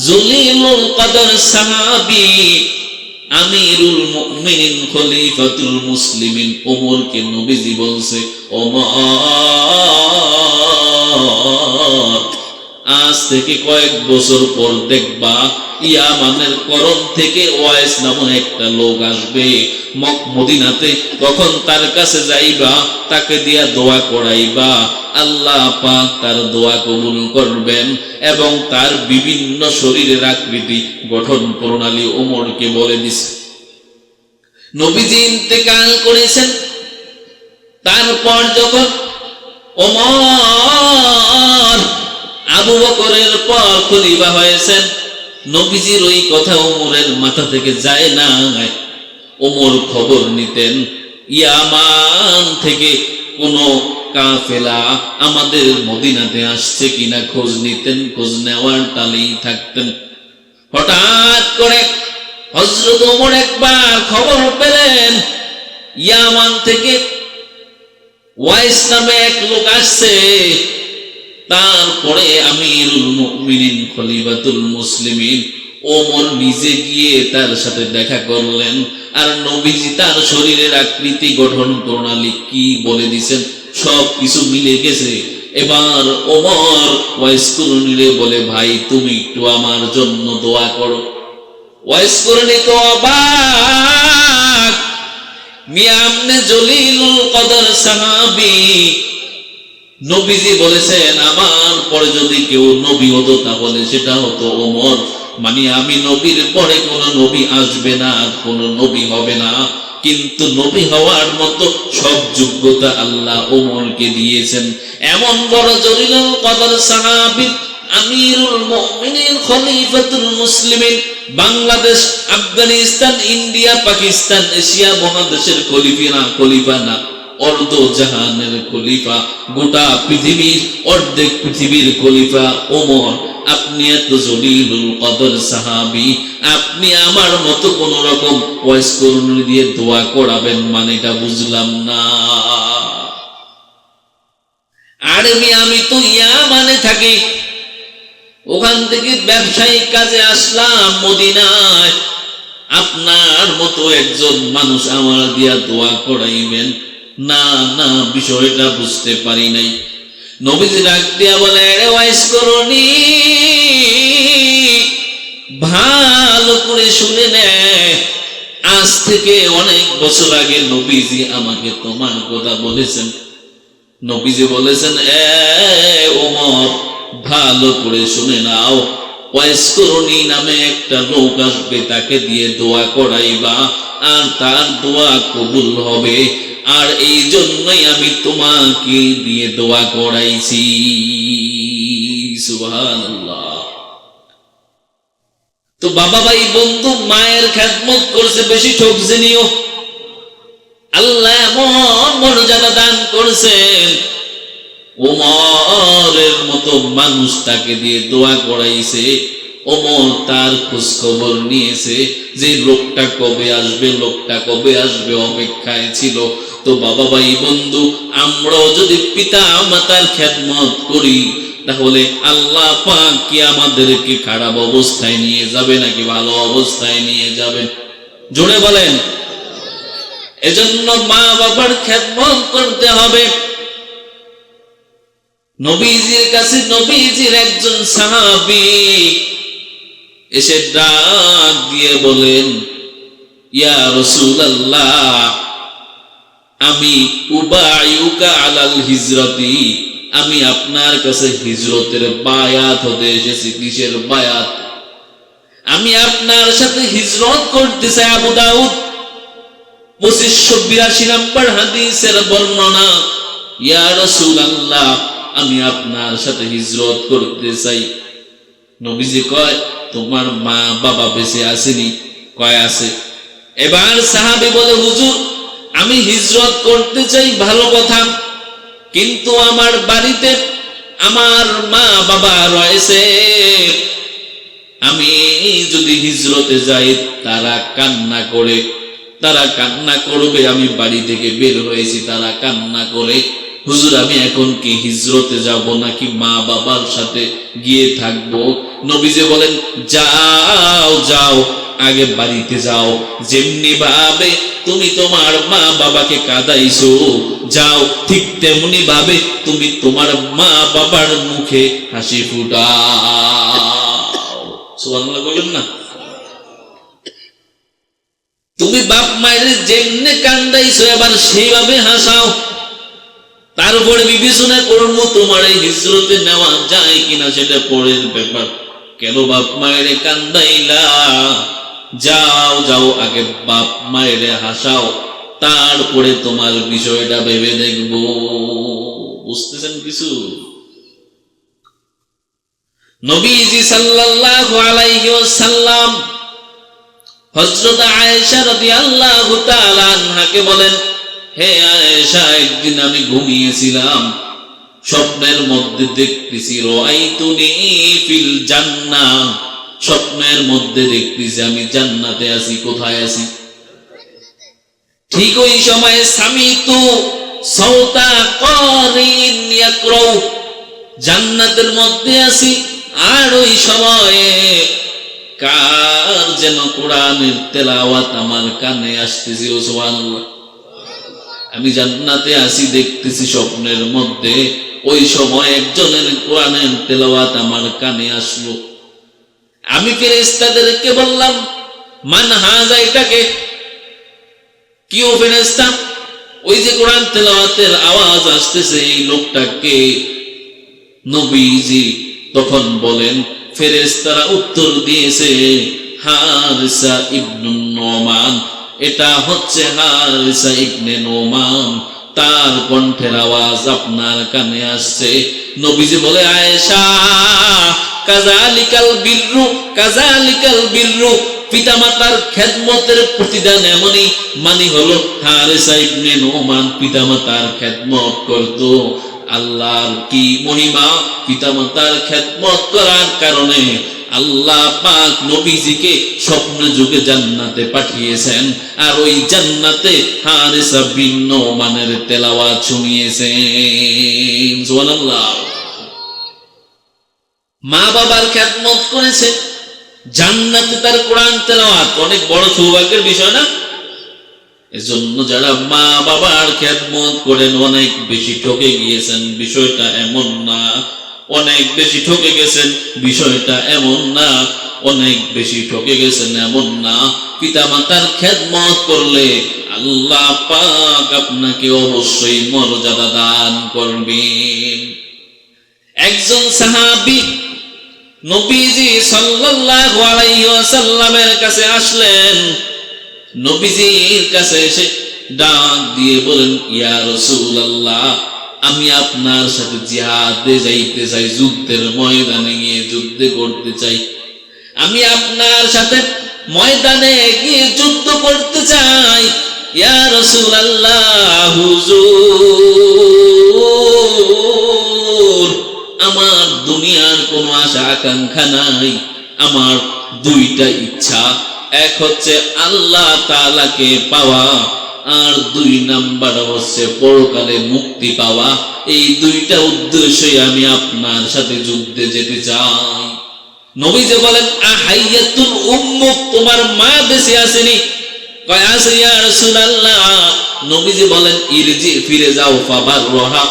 জলিলুল কদর সাহাবী আমিরুল মুমিনিন খলিফাতুল মুসলিমিন ওমরকে নবীজি বলছে, ওমর, আজ থেকে কয়েক বছর পর দেখবা ইয়ামানের করণ থেকে ওয়াইস নামে একটা লোক আসবে মদিনাতে। তখন তার কাছে যাইবা, তাকে দিয়া দোয়া করাইবা, আল্লাহ পাক তার দোয়া কবুল করবেন এবং তার বিভিন্ন শরীরের আকৃতি গঠন প্রণালী ওমরকে বলে দিছে। নবীজি ইন্তেকাল করেছেন। তারপর যখন ওমর আবু বকরের পর খলিফা হয়েছেন, নবীজির ওই কথা ওমরের মাথা থেকে যায় না। ওমর খবর নিতেন, ইয়ামান থেকে কোন কাফেলা আমাদের মদিনাতে আসছে কিনা খোঁজ নিতেন, খোঁজ নেওয়ার তালেই থাকতেন। হঠাৎ করে হযরত ওমর একবার খবর পেলেন ইয়ামান থেকে ওয়াইস নামে এক লোক আসছে। তারপরে আমিরুল মুমিনিন খলিফাতুল মুসলিমিন ওমর নিজে গিয়ে তার সাথে দেখা করলেন, আর নবীজি তার শরীরের আকৃতি গঠন প্রণালী কি বলে দিয়েছেন সব কিছু মিলে গেছে। এবার ওমর ওয়াইস করণীরে বলে, ভাই তুমি একটু আমার জন্য দোয়া করো। ওয়াইস করণী তো অবাক, মিয়া আপনি জলিলুল কদর সাহাবী, নবীজি বলেছেন আমার পরে যদি কেউ নবী হতো তাহলে সেটা হতো ওমর, মানে আমি নবীর পরে কোন নবী আসবে না, কোন নবী হবে না, কিন্তু নবী হওয়ার মতো সব যোগ্যতা আল্লাহ ওমরকে দিয়েছেন। এমন বড় জলিলুল কদর সাহাবী আমিরুল মুমিনিন খলিফাতুল মুসলিমিন, বাংলাদেশ, আফগানিস্তান, ইন্ডিয়া, পাকিস্তান, এশিয়া মহাদেশের খলিফা না, অর্ধ জাহানের খলিফা, গোটা পৃথিবীর অর্ধেক পৃথিবীর খলিফা ওমর। আপনি এত জলিলুল কদর সাহাবী, আপনি আমার মতো কোন রকম ওয়াইস করণী দিয়ে দোয়া করাবেন, মানে এটা বুঝলাম না। আর আমি তো ইয়ামানে থাকি, ওখান থেকে ব্যবসায়িক কাজে আসলাম মদিনায়, আপনার মতো একজন মানুষ আমার দিয়া দোয়া করাইবেন? না না, বিষয়টা বুঝতে পারি নাই। নবীজি ডাক দিয়া বলে, ওয়াইস করণী, ভালো করে শুনে নে, আজ থেকে অনেক বছর আগে নবীজি আমাকে তোমার কথা বলেছেন। নবীজি বলেছেন, ওমর ভালো করে শুনে নাও, ওয়াইস করণী নামে একটা লোক আসবে, তাকে দিয়ে দোয়া করাইবা, আর তার দোয়া কবুল হবে, আর এই জন্যই আমি তোমাকে দিয়ে দোয়া করাইছি। সুবহানাল্লাহ। তো বাবা ভাই বন্ধু, মায়ের খেদমত করছে, বেশি ঠকছে নিও। আল্লাহ এমন মর্যাদা দান করছেন, ওমরের মতো মানুষ তাকে দিয়ে দোয়া করাইছে। ওমর তার খোঁজ খবর নিয়েছে যে লোকটা কবে আসবে, লোকটা কবে আসবে, অপেক্ষায় ছিল। তো বাবা ভাই বন্ধু, আমরাও যদি পিতা মাতার খেদমত করি তাহলে আল্লাহ পাক কি আমাদেরকে খারাপ অবস্থায় নিয়ে যাবে নাকি ভালো অবস্থায় নিয়ে যাবেন? জোরে বলেন। এজন্য মা বাবার খেদমত করতে হবে। নবীজির কাছে নবীজির একজন সাহাবী এসে ডাক দিয়ে বলেন, ইয়া রাসূলুল্লাহ, আমি উবাইউকা আলাল হিজরতি, আমি আপনার কাছে হিজরতের বায়াত হতে এসেছি। কিসের বায়াত? আমি আপনার সাথে হিজরত করতে চাই। আবু দাউদ 2582 নম্বর হাদিসের বর্ণনা, ইয়া রাসূলুল্লাহ, আমি আপনার সাথে হিজরত করতে চাই। নবীজি কয়, তোমার মা বাবা বেঁচে আসেনি? কয় আছে। এবার সাহাবী বলে, হুজুর আমি হিজরত করতে চাই, ভালো কথা, কিন্তু আমার বাড়িতে আমার মা বাবা রয়েছে, আমি যদি হিজরতে যাই তারা কান্না করবে, আমি বাড়ি থেকে বের হয়েছি, তারা কান্না করে, হুজুর আমি এখন কি হিজরতে যাব নাকি মা বাবার সাথে গিয়ে থাকবো? নবীজি বলেন যাও যাও, আগে বাড়িতে যাও। যেমনি ভাবে তুমি তোমার মা বাবাকে কাঁদাইছো, যাও ঠিক তেমনি ভাবে তুমি তোমার মা বাবার মুখে হাসি ফুটাও। সুবহানাল্লাহ বলেন না? তুমি বাপ মায়ের যেমনে কান্দাইছো এবার সেইভাবে হাসাও। তারপরে বিবেচনা করবো তোমার এই হিজরতে নেওয়া যায় কিনা, সেটা পরের ব্যাপার। কেন বাপ মায়ের কান্দাইলা? যাও যাও, আগে বাপ মায়ের হাসাও, তারপরে তোমার বিষয়টা ভেবে দেখবো। বুঝতেছেন কিছু? নবীজি সাল্লাল্লাহু আলাইহি ওয়াসাল্লাম হযরত আয়েশা রাদিয়াল্লাহু তাআলা আনহাকে বলেন, হে আয়েশা, একদিন আমি ঘুমিয়েছিলাম, স্বপ্নের মধ্যে দেখতেছি রাআইতুনি ফিল জান্নাহ, স্বপ্নের মধ্যে দেখতেছি আমি জান্নাতে আছি। কোথায় আছি? ঠিক ওই সময়ে সামিতু সাউতা কারিন ইয়াকরাউ, জান্নাতের মধ্যে আছি, আর ওই সময়ে কার যেন কোরআনের তেলাওয়াত আমার কানে আসতেছে। সুবহানাল্লাহ। আমি জান্নাতে আসি, দেখতেছি স্বপ্নের মধ্যে, ওই সময় একজনের কোরআনের তেলাওয়াত আমার কানে আসলো। আমি ফেরেশতাদেরকে বললাম, মান হাযা, এটাকে কি? ও ফেরেশতা, ওই যে কোরআন তেলাওয়াতের আওয়াজ আসতেছে, এই লোকটাকে? নবীজি তখন বলেন, ফেরেশতারা উত্তর দিয়েছে, হারিসা ইবনে নোমান, এটা হচ্ছে হারিসা ইবনে নোমান, তার কণ্ঠের আওয়াজ আপনার কানে আসছে। নবীজি বলে, আয়েশা, কাযালিকাল বিররু, কাযালিকাল বিররু, পিতামাতার খেদমতের প্রতিদান এমনই। মানে হলো হারিসা ইবনে নোমান পিতামাতার খেদমত করত। আল্লাহর কি মহিমা! পিতামাতার খেদমত করার কারণে আল্লাহ পাক নবীজিকে স্বপ্ন যুগে জান্নাতে পাঠিয়েছেন, আর ওই জান্নাতে হারিসা বিন নোমানের তেলাওয়াত শুনিয়েছেন। সুবহানাল্লাহ। মা বাবার খেদমত করেছে, জান্নাতে তার কোরআন তেলাওয়াত, অনেক বড় সৌভাগ্যের বিষয় না? এজন্য যারা মা বাবার খেদমত করেন অনেক বেশি ঠকে গিয়েছেন, বিষয়টা এমন না। অনেক বেশি ঠকে গেছেন, বিষয়টা এমন না। অনেক বেশি ঠকে গেছেন, এমন না। পিতা মাতার খেদমত করলে আল্লাহ পাক আপনাকে অবশ্যই মর্যাদা দান করবেন। একজন সাহাবী নবীজি সাল্লাল্লাহু আলাইহি ওয়াসাল্লামের কাছে আসলেন। নবীজির কাছে এসে ডাক দিয়ে বলেন, ইয়া রাসূলুল্লাহ, আমি আপনার সাথে জিহাদে যাইতে চাই, যুদ্ধের ময়দানে গিয়ে যুদ্ধ করতে চাই। আমি আপনার সাথে ময়দানে গিয়ে যুদ্ধ করতে চাই। ইয়া রাসূলুল্লাহ, হুজুর, আমার দুনিয়ার কোনো আশা আকাঙ্ক্ষা নাই। আমার দুইটা ইচ্ছা, এক হচ্ছে আল্লাহ তাআলাকে পাওয়া, আর দুই নাম্বার হচ্ছে পরকালে মুক্তি পাওয়া। এই দুইটা উদ্দেশ্যে আমি আপনার সাথে যুদ্ধে যেতে চাই। নবীজি বলেন, আহাইয়াতুল উম্মুক, তোমার মা বেঁচে আসেনি? কয় আছে ইয়া রাসূলুল্লাহ। নবীজি বলেন, ইরজি, ফিরে যাও, ফাবার রহা,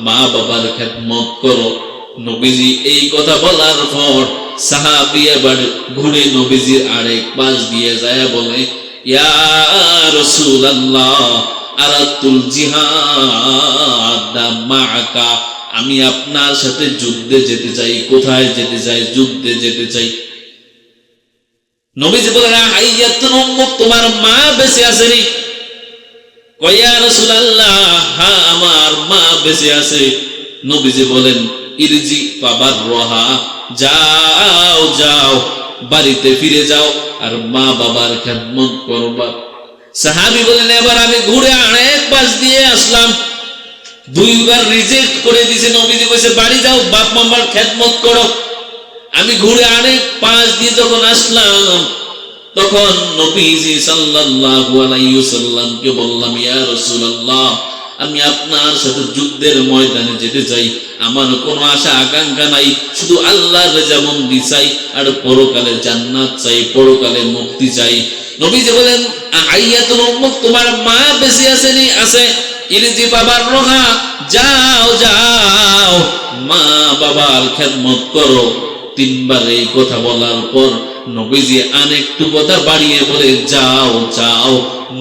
মা বাবার খেদমত করো। নবীজি এই কথা বলার পর সাহাবী এবার ঘুরে নবীজির আরেক পাশ দিয়ে যায় বলে, ইয়া রাসূলুল্লাহ, আরাতুল জিহাদ মাআকা, আমি আপনার সাথে যুদ্ধে যেতে চাই। কোথায় যেতে চাই? যুদ্ধে যেতে চাই। নবীজি বলেন, হাইয়াতুন উম্মুক, তোমার মা বেঁচে আসেনি? কয় ইয়া রাসূলুল্লাহ, হ্যাঁ, আমার মা বেঁচে আছে। নবীজি বলেন, ইরজি ফাবার রহা, যাও যাও, বাড়িতে ফিরে যাও, আর মা বাবার খেদমত করবা। সাহাবী বলেন, এবার আমি ঘুরে আরেক পাশ দিয়ে আসলাম, দুইবার রিজেক্ট করে দিয়েছে। নবীজি কইছে, বাড়ি যাও, বাপ মামার খেদমত করো। আমি ঘুরে আরেক পাশ দিয়ে যখন আসলাম, তখন নবীজি সাল্লাল্লাহু আলাইহি ওয়াসাল্লামকে বললাম, ইয়া রাসূলুল্লাহ, আমি আপনার সাথে যুদ্ধের ময়দানে যেতে চাই, আমার কোনো আশা আকাঙ্ক্ষা নাই, শুধু আল্লাহর রেজামন্দি চাই আর পরকালে জান্নাত চাই, পরকালে মুক্তি চাই। নবীজি বলেন, আইয়াতুল উম্মত, তোমার মা বেঁচে আছেনি? আছে। ইরজি বাবার রোহা, যাও যাও মা বাবার খেদমত করো। তিনবার এই কথা বলার পর নবীজি আরেকটু কথা বাড়িয়ে বলে, যাও যাও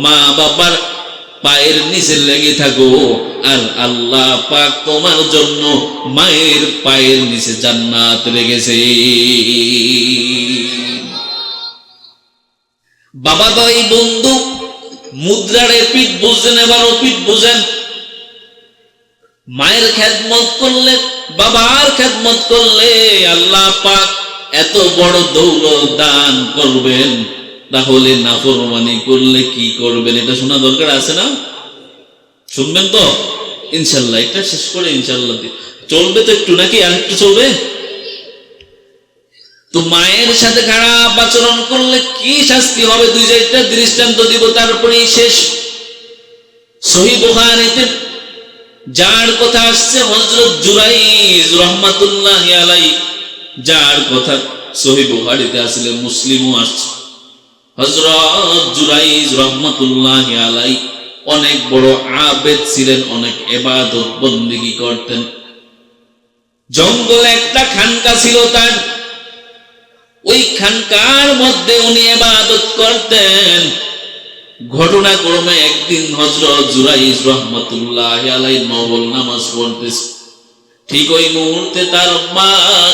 মা বাবার পায়ের নিচে লেগে থাকো, আর আল্লাহ পাক তোমার জন্য মায়ের পায়ের নিচে জান্নাত রেখেছে। বাবা ভাই বন্ধু, মুদ্রারে পিঠ বুঝেন, এবারও পিঠ বুঝেন। মায়ের খেদমত করলে, বাবার খেদমত করলে আল্লাহ পাক এত বড় দৌলত দান করবেন। তাহলে নাফরমানি করলে কি করবেন? এটা শোনা দরকার আছে না? শুনবেন তো ইনশাল্লাহ। এটা শেষ করে ইনশাল্লাহ চলবে তো একটু, নাকি আর একটু চলবে? তো মায়ের সাথে খারাপ আচরণ করলে কি শাস্তি হবে? 2-4টা দৃষ্টান্ত দিব, তারপরেই শেষ। সহিহ বুখারীতে যার কথা আসছে হযরত জুরাইজ রাহমাতুল্লাহি আলাইহি, যার কথা সহিহ বুখারীতে আসলে মুসলিমও আসছে। হযরত জুরাইজ রাহমাতুল্লাহি আলাইহি অনেক বড় আবেদ ছিলেন, অনেক ইবাদত বন্দেগী করতেন। জঙ্গলে একটা খানকা ছিল তার, ওই খানকার মধ্যে উনি ইবাদত করতেন। ঘটনাক্রমে একদিন হযরত জুরাইজ রাহমাতুল্লাহি আলাইহি নফল নামাজ পড়তেছে। ঠিক ওই মুহূর্তে তার মা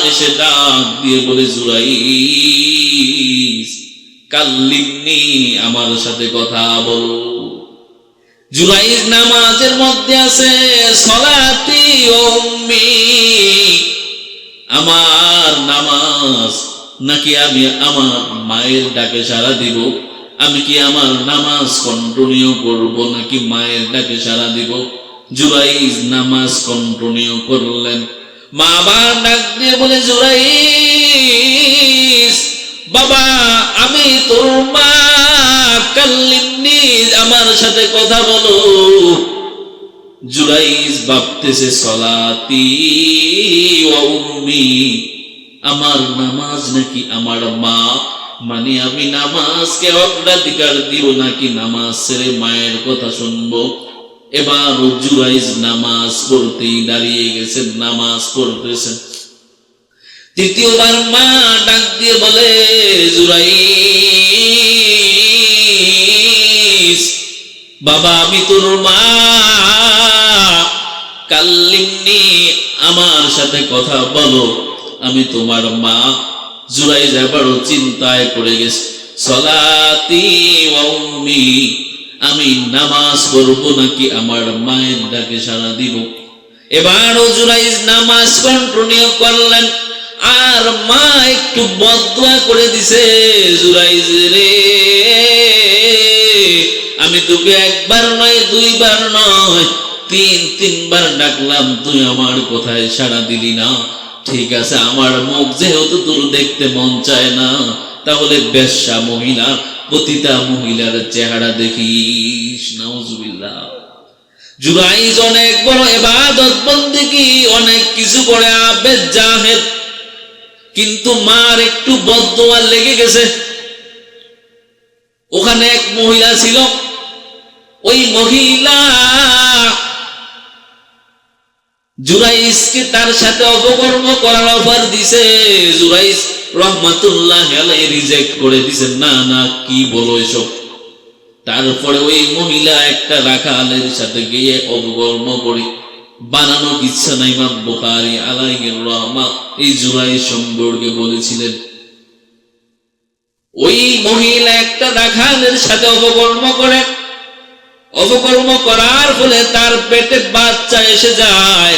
এসে ডাক দিয়ে বলে, জুরাইজ কাল্লিমনি, আমার সাথে কথা বল। জুরাইজ নামাজের মধ্যে আছে, সলাতি উম্মি, আমার নামাজ নাকি আমি আমার মায়ের ডাকে সাড়া দিব? আমি কি আমার নামাজ কন্টিনিউ করব নাকি মায়ের ডাকে সাড়া দিব? জুরাইজ নামাজ কন্টিনিউ করলেন। মা আবার ডাক দিয়ে বলে, জুরাইজ বাবা, আমি তোর মা, কাল্লিমনি, আমার সাথে কথা বলো। জুরাইজ ভাবতেছে, সলাতি ওয়া উম্মি, আমার নামাজ নাকি আমার মা, মানে আমি নামাজকে অগ্রাধিকার দিব নাকি নামাজ ছেড়ে মায়ের কথা শুনবো? এবার জুরাইজ নামাজ পড়তেই দাঁড়িয়ে গেছেন, নামাজ পড়তেছেন। তৃতীয়বার মা ডাক দিয়ে বলে, জুরাইজ বাবা, আমি তোর মা, কাল্লিমনি, আমার সাথে কথা বলো, আমি তোমার মা। জুরাইজ এবারও চিন্তায় পড়ে গেছে, সলাতি ওয়া উম্মি, আমি নামাজ পড়ব নাকি আমার মায়ের ডাকে সাড়া দিব? এবারও জুরাইজ নামাজ কন্টিনিউ করলেন, আর মা একটু বদদুয়া করে দিছে, জুরাইজ রে, আমি তোকে একবার নয়, দুইবার নয়, তিনবার ডাকলাম, তুই আমার কথায় সাড়া দিলি না। ঠিক আছে, আমার মুখ যেহেতু তোর দেখতে মন চায় না, তাহলে বেশ্যা মহিলা, পতিতা মহিলার চেহারা দেখিস। নাউজুবিল্লাহ। জুরাইজ অনেক বড় ইবাদত বন্দেগী, অনেক কিছু করে, আবেদ জাহেদ, কিন্তু মার একটু বদদুয়া লেগে গেছে। ওখানে এক মহিলা ছিল, ওই মহিলা জুরাইজকে তার সাথে অপকর্ম করার অফার দিছে। জুরাইজ রাহমাতুল্লাহি আলাইহি রিজেক্ট করে দিছে, না না, কি বলো এসব। তারপরে ওই মহিলা একটা রাখালের সাথে গিয়ে অপকর্ম করে, বানানো ইচ্ছা নাই। ইমাম বুখারী আলাইহির রাহমাত এই জুরাইজ সম্পর্কে বলেছিলেন, ওই মহিলা একটা রাখালের সাথে অপকর্ম করে, অপকর্ম করার ফলে তার পেটে বাচ্চা এসে যায়।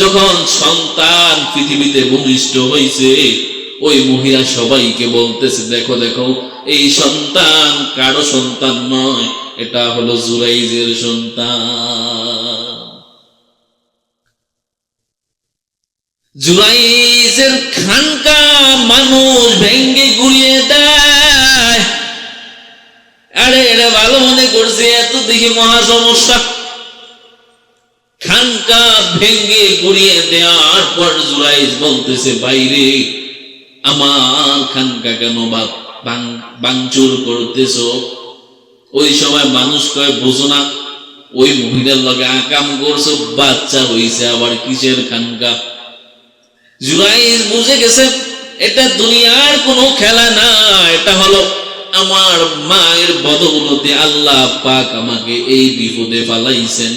যখন সন্তান পৃথিবীতে ভূমিষ্ঠ হয়েছে, ওই মহিলা সবাইকে বলতেছে, দেখো দেখো, এই সন্তান কারো সন্তান নয়, এটা হলো জুরাইজের সন্তান। জুরাইজের খানকা মানুষ ভেঙ্গে গুড়িয়ে দেয়। আরে এটা ভালো মনে করছে, এত দেখি মহা সমস্যা। ভেঙ্গে গুড়িয়ে দেওয়ার পর জুরাইজ বলতেছে, বাইরে আমার খানকা কেন ভাঙচুর করতেছ? ওই সময় মানুষ কয়, বুঝো না ওই মহিলার লগে আকাম করছো, বাচ্চা হইছে, আবার কিসের খানকা? জুরাইজ বুঝে গেছে এটা দুনিয়ার কোনো খেলা না, এটা হলো আমার মায়ের বদৌলতে আল্লাহ পাক আমাকে এই বিপদে ফালাইছেন।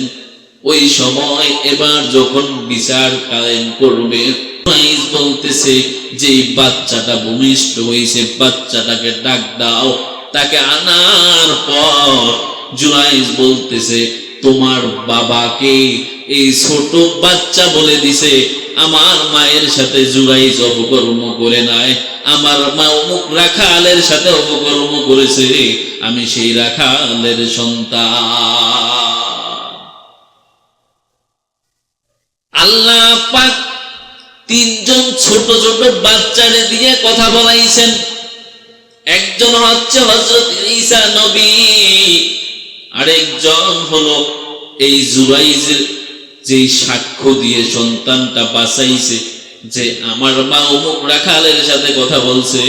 ওই সময় এবার যখন বিচার কায়েম করবে, জুরাইজ বলতেছে যে বাচ্চাটা ভূমিষ্ঠ হয়েছে, বাচ্চাটাকে ডাক দাও। তাকে আনার পর জুরাইজ বলতেছে, তোমার বাবাকে এই ছোট বাচ্চা বলে দিছে, আমার মায়ের সাথে জুরাইজ অপকর্ম করে নাই, আমার মা অমুক রাখালের সাথে অপকর্ম করেছে, আমি সেই রাখালের সন্তান। আল্লাহ পাক তিনজন ছোট ছোট বাচ্চারে দিয়ে কথা বলাইছেন। একজন হচ্ছে হযরত ঈসা নবী, আরেকজন হলো এই জুরাইজের যে সাক্ষ্য দিয়ে সন্তানটা বাঁচাইছে, যে আমার মা অমুক রাখালের সাথে কথা বলছে,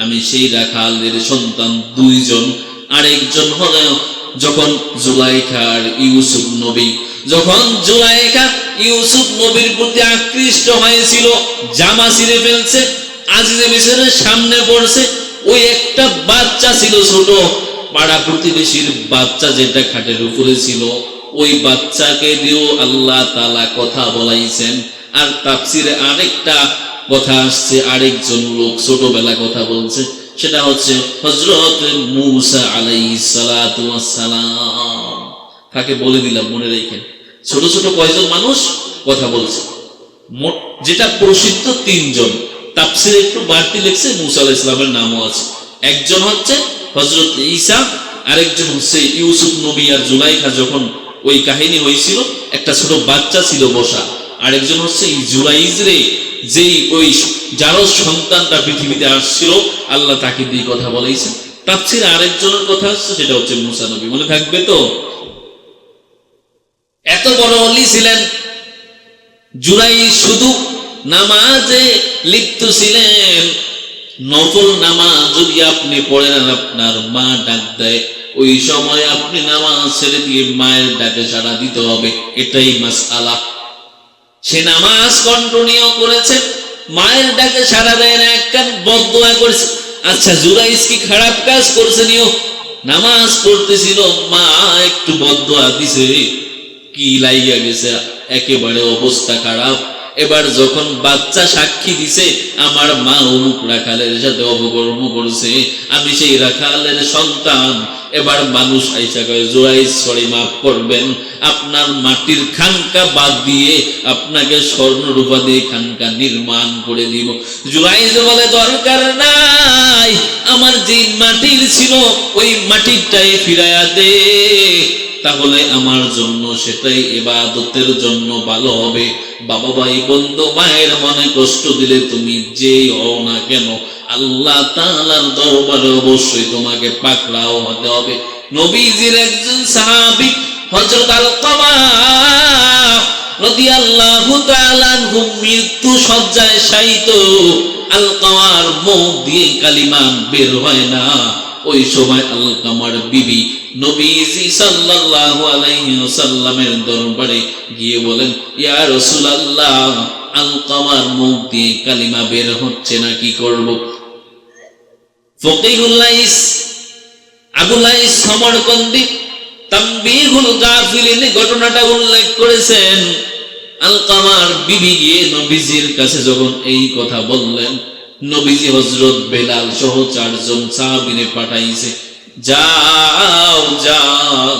আমি সেই রাখালের সন্তান দুইজন। আরেকজন হলো যখন জুলাইখা আর ইউসুফ নবী, যখন জুলাইখা ইউসুফ নবীর প্রতি আকৃষ্ট হয়েছিল, জামা ছিঁড়ে ফেলছে, আজিজে মিশরের সামনে পড়ছে, ওই একটা বাচ্চা ছিল ছোট, পাড়া প্রতিবেশীর বাচ্চা যেটা খাটের উপরে ছিল, ওই বাচ্চাকে দিয়েও আল্লাহ তাআলা কথা বলাইছেন। আর তাফসিরে আরেকটা কথা আসছে, আরেকজন লোক ছোটবেলা কথা বলছে, সেটা হচ্ছে হযরত মূসা আলাইহিস সালাতু ওয়াস সালাম। তাকে বলে দিলাম মনে রেখেন, ছোট ছোট কয়জন মানুষ কথা বলছে, যেটা প্রসিদ্ধ তিনজন। তাফসিরে একটু বাড়তি লিখছে, মূসা আলাইহিস সালামের নামও আছে। একজন হচ্ছে হযরত ঈসা, আরেকজন হচ্ছে ইউসুফ নবী আর জুলাইখা যখন ওই কাহিনী হয়েছিল, একটা ছোট বাচ্চা ছিল বসা। আরেকজন হচ্ছে এই জুরাইজ রে, যেই ওই যার সন্তানটা পৃথিবীতে আসছিল, আল্লাহ তাকে দিয়ে কথা বলাইছেন। তাফসিরে আরেকজনের কথা আসছে, সেটা হচ্ছে মূসা নবী। মনে থাকবে তো? এত বড় ওলি ছিলেন জুরাইজ, শুধু নামাজে লিপ্ত ছিলেন। নফল নামাজ যদি আপনি পড়েন আর আপনার মা ডাক দেয়, ওই সময় আপনি নামাজ ছেড়ে দিয়ে মায়ের ডাকে সাড়া দিতে হবে, এটাই মাসআলা। সে নামাজ কন্টিনিউ করেছে, মায়ের ডাকে সাড়া দেয় না, একখান বদদোয়া করেছে। আচ্ছা, জুরাইজ কি খারাপ কাজ করছে? নিও নামাজ পড়তেছিল, মা একটু বদদোয়া দিছে, কি লাইগা গেছে, একেবারে অবস্থা খারাপ। এবার যখন বাচ্চা সাক্ষী দিছে, আমার মা অমুক রাখালের সাথে অপকর্ম করছে, আমি সেই রাখালের সন্তান। এবার মানুষ আইসা কয়, জুরাইজ সরি মাফ করবেন, আপনার মাটির খানকা বাদ দিয়ে আপনাকে স্বর্ণ রূপা দিয়ে খানকা নির্মাণ করে দিব। জুরাইজ বলে, দরকার নাই, আমার যে মাটির ছিল ওই মাটিরটাই ফিরাইয়া দে, তাহলে আমার জন্য সেটাই ইবাদতের জন্য ভালো হবে। বাবা, ভাই, বন্ধু, মায়ের মনে কষ্ট দিলে তুমি যেই হও না কেন, আল্লাহ তাআলার দরবারে অবশ্যই তোমাকে পাকড়াও হতে হবে। নবীজির একজন সাহাবী হযরত আলকামা রাদিয়াল্লাহু তাআলা আনহু মৃত্যু শয্যায় শায়িত। আলকামার মুখ দিয়ে কালিমা বের হয় না। ওই সময় আলকামার বিবি নবীজি সাল্লাল্লাহু আলাইহি ওয়াসাল্লামের দরবারে গিয়ে বলেন, ইয়া রাসূলুল্লাহ, আলকামার মুখ দিয়ে কালিমা বের হচ্ছে না, কি করব? ফকিহুল লাইস আবু লাইস সমরকন্দি তামবিহুল গাফিলিন ঘটনাটা উল্লেখ করেছেন। আলকামার বিবি গিয়ে নবীজির কাছে যখন এই কথা বললেন, নবীজি হযরত বেলাল সহ 4 জন সাহাবীরে পাঠাইছে, যাও যাও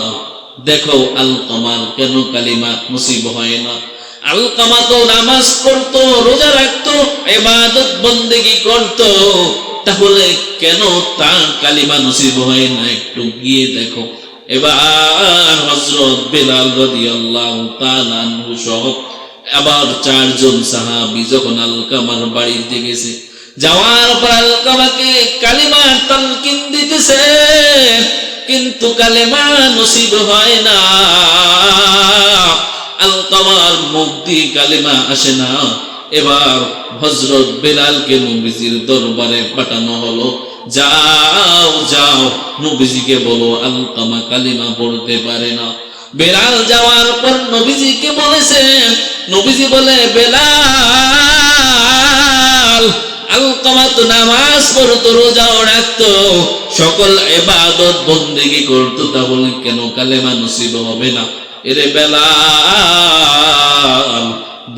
দেখো আলকামার কেন কালিমা নসিব হয় না। আলকামা তো নামাজ পড়তো, রোজা রাখতো, ইবাদত বন্দেগী করতো, তাহলে কেন তার কালিমা নসিব হয় না? একটু গিয়ে দেখো। এবার হযরত বেলাল রাদিয়াল্লাহু তাআলা আনহু সহ আবার 4 জন সাহাবী যখন আলকামার বাড়িতে গেছে, যাওয়ার পর আলকামাকে কালিমা তালকিন দিতেছে, কিন্তু কালেমা নসিব হয় না। আলকামার মুখ দিয়ে কালেমা আসে না। এবার হযরত বেলালকে নবীজির দরবারে পাঠানো হলো। যাও যাও, নবীজিকে বলো আলকামা কালিমা পড়তে পারে না। বেলাল যাওয়ার পর নবীজিকে বলেছেন, নবীজি বলে, বেলাল, আলকামা তো নামাজ পড়তো, রোজাও রাখতো, সকল ইবাদত বন্দেগী করতো, তাহলে কেন কালেমা নসিব হবে না? এরে বেলাল,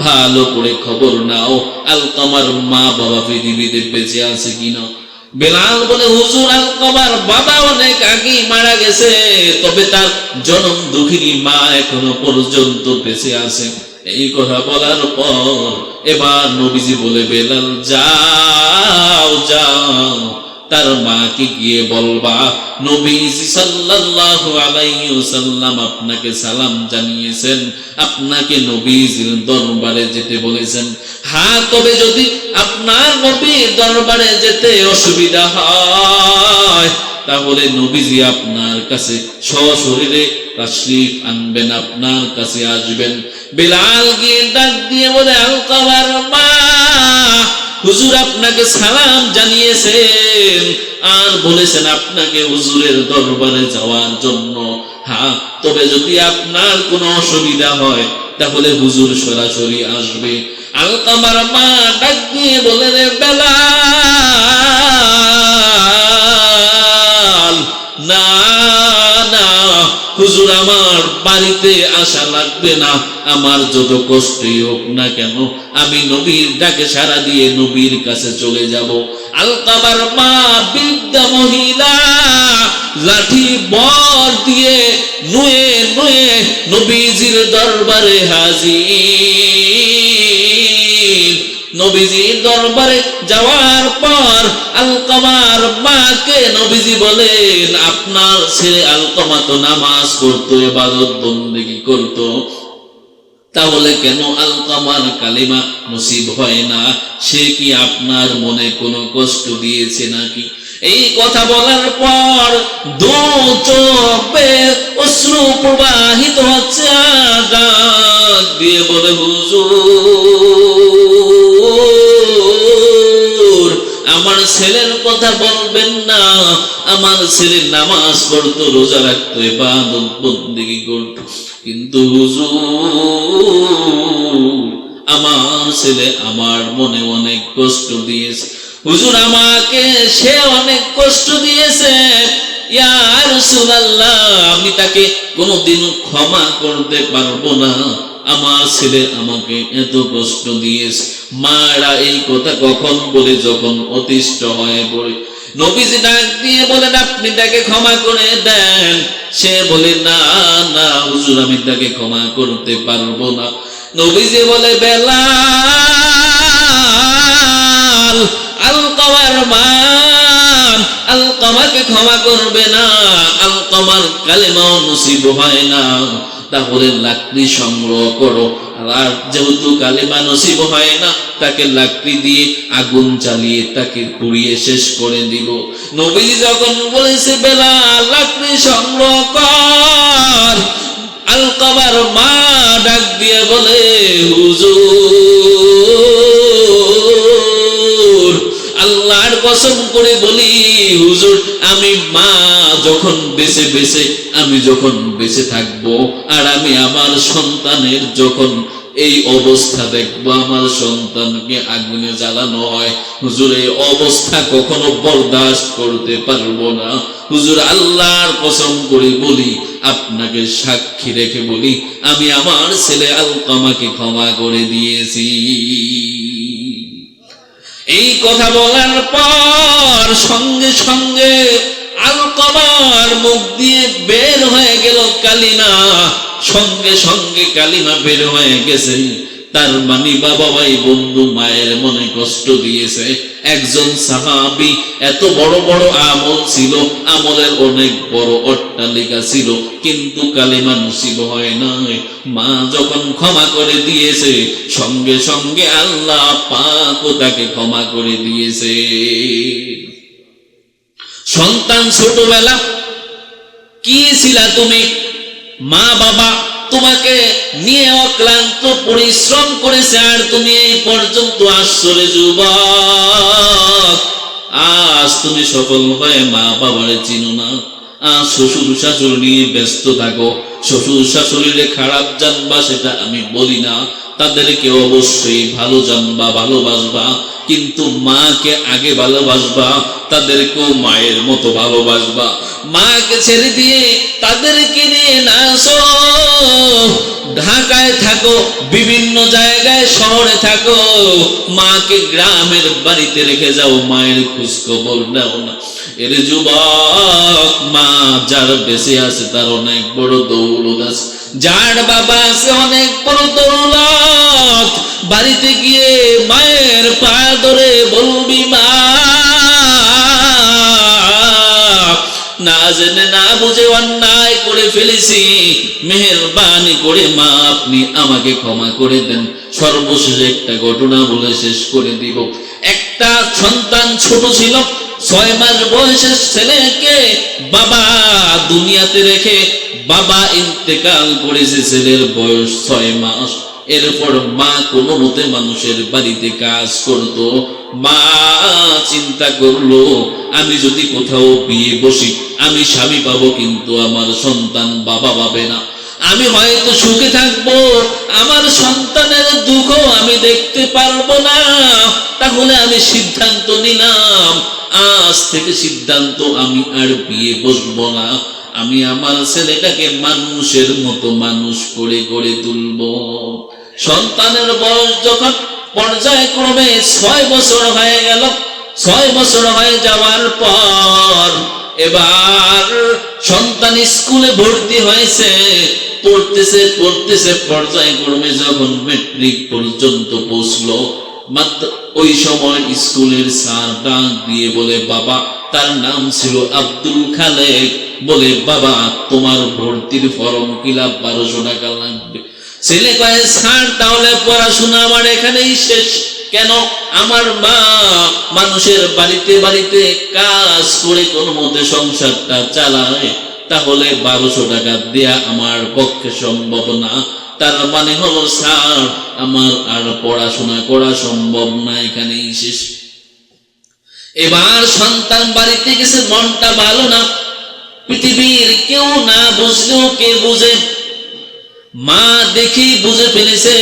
ভালো করে খবর নাও, আলকামার মা বাবা পৃথিবীতে বেঁচে আছে কিনা। বেলাল বলে, হুজুর, আলকামার বাবা অনেক আগেই মারা গেছে, তবে তার জনম দুঃখিনী মা এখনো পর্যন্ত বেঁচে আছে। এই কথা বলার পর এবার নবীজি বলে, বেলাল, যাও যাও, তার মাকে গিয়ে বলবা নবীজি সাল্লাল্লাহু আলাইহি ওয়াসাল্লাম আপনাকে সালাম জানিয়েছেন, আপনাকে নবীজির দরবারে যেতে বলেছেন। হ্যাঁ, তবে যদি আপনার নবীর দরবারে যেতে অসুবিধা হয়, তাহলে নবীজি আপনার কাছে সশরীরে তাশরীফ আনবেন, আপনার কাছে আসবেন। বেলাল গিয়ে ডাক দিয়ে বলে, আলকামার মা, হুজুর আপনাকে সালাম জানিয়েছেন আর বলেছেন আপনাকে হুজুরের দরবারে যাওয়ার জন্য। হ্যাঁ, তবে যদি আপনার কোনো অসুবিধা হয়, তাহলে হুজুর সরাসরি আসবে। আলকামার মা ডাক দিয়ে বলে, রে বেলাল, না না হুজুর, আমার বাড়িতে আসা লাগবে না, আমার যত কষ্টই হোক না কেন, আমি নবীর ডাকে সাড়া দিয়ে নবীর কাছে চলে যাব। আলকামার মা বৃদ্ধা মহিলা লাঠি বর দিয়ে নুয়ে নুয়ে নবীজির দরবারে হাজির। নবীজির দরবারে যাওয়ার পর আলকামার মাকে নবীজি বলেন, আপনার ছেলে আলকামা তো নামাজ পড়তো, ইবাদত বন্দেগী করতো, তাহলে কেন আলকামার কালিমা নসিব হয় না? সে কি আপনার মনে কোনো কষ্ট দিয়েছে নাকি? এই কথা বলার পর দু চোখে অশ্রু প্রবাহিত হচ্ছে, ডাক দিয়ে বলে, হুজুর, আমার ছেলের কথা বলবেন না, আমার ছেলে নামাজ পড়তো, রোজা রাখতো, ইবাদত বন্দেগী করতো, কিন্তু হুজুর, আমার ছেলে আমার মনে অনেক কষ্ট দিয়েছে। হুজুর, আমাকে সে অনেক কষ্ট দিয়েছে, ইয়া রাসূলুল্লাহ, আমি তাকে কোনোদিন ক্ষমা করতে পারবো না। আমার ছেলে আমাকে এত কষ্ট দিয়েছে। মারা এই কথা কখন বলে? যখন অতিষ্ঠ হয়ে পড়ে। নবীজি ডাক দিয়ে বলেন, আপনি তাকে ক্ষমা করে দেন। সে বলে, না না হুজুর, আমি তাকে ক্ষমা করতে পারবো না। নবীজি বলে, বেলাল, আলকামার মা আলকামাকে ক্ষমা করবে না, আলকামার কালেমাও নসিব হয় না, তাহলে লাকড়ি সংগ্রহ করো। আর যেহেতু কালেমা নসিব হয় না, তাকে লাকড়ি দিয়ে আগুন জ্বালিয়ে তাকে পুড়িয়ে শেষ করে দিল। নবীজি যখন বলেছে, বেলাল, লাকড়ি সংগ্রহ কর, আলকামার মা ডাক দিয়ে বলে, হুজুর, আল্লাহর কসম করে বলি হুজুর, আমি মা যখন বেঁচে থাকবো, আর আমি আমার সন্তানের যখন এই অবস্থা দেখবো, আমার সন্তানকে আগুনে জ্বালানো হয়, হুজুর, এই অবস্থা কখনো বরদাস্ত করতে পারবো না। হুজুর, আল্লাহর কসম করে বলি, আপনাকে সাক্ষী রেখে বলি, আমি আমার ছেলে আলকামাকে ক্ষমা করে দিয়েছি। এই কথা বলার পর সঙ্গে সঙ্গে আলকামার মুখ দিয়ে বের হয়ে গেল কালিমা, সঙ্গে সঙ্গে কালিমা বের হয়ে গেছে। তার মানে বাবা ভাই বন্ধু মায়ের মনে কষ্ট দিয়েছে। একজন সাহাবী, এত বড় বড় আমল ছিল, আমলের অনেক বড় অট্টালিকা ছিল, কিন্তু কালিমা নসিব হয় নাই। মা যখন ক্ষমা করে দিয়েছে, সঙ্গে সঙ্গে আল্লাহ পাকও তাকে ক্ষমা করে দিয়েছে। সন্তান ছোটবেলা কি ছিলা তুমি? মা বাবা তোমাকে নিয়ে অক্লান্ত পরিশ্রম করেছে, আর তুমি এই পর্যন্ত আসছো রে যুবক। আজ তুমি সফল হয়ে মা বাবারে চিনো না, আজ শ্বশুর শাশুড়ি নিয়ে ব্যস্ত থাকো। শ্বশুর শাশুড়িরে খারাপ জানবা সেটা আমি বলি না, তাদেরকে অবশ্যই ভালো জানবা, ভালোবাসবা, কিন্তু মাকে আগে ভালোবাসবা, তাদেরকেও মায়ের মতো ভালোবাসবা। মাকে ছেড়ে দিয়ে তাদেরকে নিয়ে না আসো। ঢাকায় থাকো, বিভিন্ন জায়গায় শহরে থাকো, মাকে গ্রামের বাড়িতে রেখে যাও, মায়ের খোঁজ খবর নাও না। এর যুবক, মা যার বেঁচে আছে তার অনেক বড় দৌলত আছে, যার বাবা আছে অনেক বড় দৌলত। বাড়িতে গিয়ে মায়ের পা ধরে বলবি, মা না জেনে না বুঝে অন্যায় করে ফেলেছি, মেহেরবানি করে মা আপনি আমাকে ক্ষমা করে দেন। সর্বশেষ একটা ঘটনা বলে শেষ করে দিব। একটা সন্তান ছোট ছিল, 6 মাস বয়সের ছেলেকে বাবা দুনিয়াতে রেখে বাবা ইন্তেকাল করেছে, ছেলের বয়স 6 মাস। এরপর মা কোনো মতে মানুষের বাড়িতে কাজ করত। মা চিন্তা করলো, আমি যদি কোথাও বিয়ে বসি আমি স্বামী পাবো, কিন্তু আমার সন্তান বাবা পাবে না। আমি হয়তো সুখে থাকবো, আমার সন্তানের দুঃখ আমি দেখতে পারবো না। তাহলে আমি সিদ্ধান্ত নিলাম, আজ থেকে সিদ্ধান্ত, আমি আর বিয়ে বসবো না। আমি আমার ছেলেটাকে মানুষের মতো মানুষ করে গড়ে তুলবো। সন্তানের বয়স যখন পর্যায়ক্রমে 6 বছর হয়ে গেল, 6 বছর হয়ে যাওয়ার পর এবার সন্তান স্কুলে ভর্তি হয়েছে, পড়তেছে পড়তেছে, পর্যায়ক্রমে যখন মেট্রিক পর্যন্ত পৌঁছলো, মাত্র ওই সময় স্কুলের স্যার ডাক দিয়ে বলে, বাবা, তার নাম ছিল আব্দুল খালেক, বলে, বাবা তোমার ভর্তির ফর্ম ফিলআপ 1200 টাকা লাগবে। ছেলে কয়ে, স্যার তাহলে পড়াশোনা আমার এখানেই শেষ কেন? আমার মা মানুষের বাড়িতে বাড়িতে কাজ করে কোনো মতে সংসারটা চালায়, তাহলে 1200 টাকা দেয়া আমার পক্ষে সম্ভব না। তার মানে হলো, স্যার আমার আর পড়াশোনা করা সম্ভব না, এখানেই শেষ। এবার সন্তান বাড়িতে গেছে, মনটা ভালো না। পৃথিবীর কেউ না বুঝলেও কে বুঝে, মা দেখি বুঝে ফেলেছে,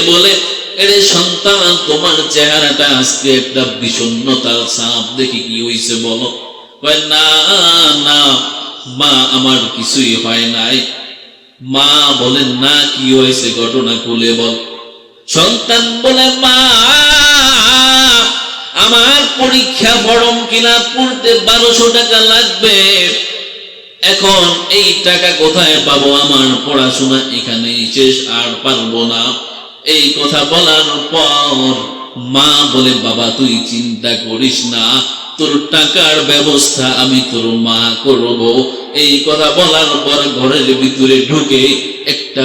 বলে, এরে সন্তান, তোমার চেহারাটা আজকে একটা বিষণ্ণতার ছাপ, দেখি কি হয়েছে বলো। না না মা, আমার কিছুই হয় নাই। মা বলেন, না কি হয়েছে, ঘটনা খুলে বল। সন্তান বলে, মা আমার পরীক্ষা ফরম ফিলআপ করতে 1200 টাকা লাগবে, এখন এই টাকা কোথায় পাবো? আমার পড়াশোনা এখানেই শেষ, আর পারবো না। এই কথা বলার পর মা বলে, বাবা তুই চিন্তা করিস না, তোর টাকার ব্যবস্থা আমি তোর মা করব। এই কথা বলার পর ঘরের ভিতরে ঢুকে একটা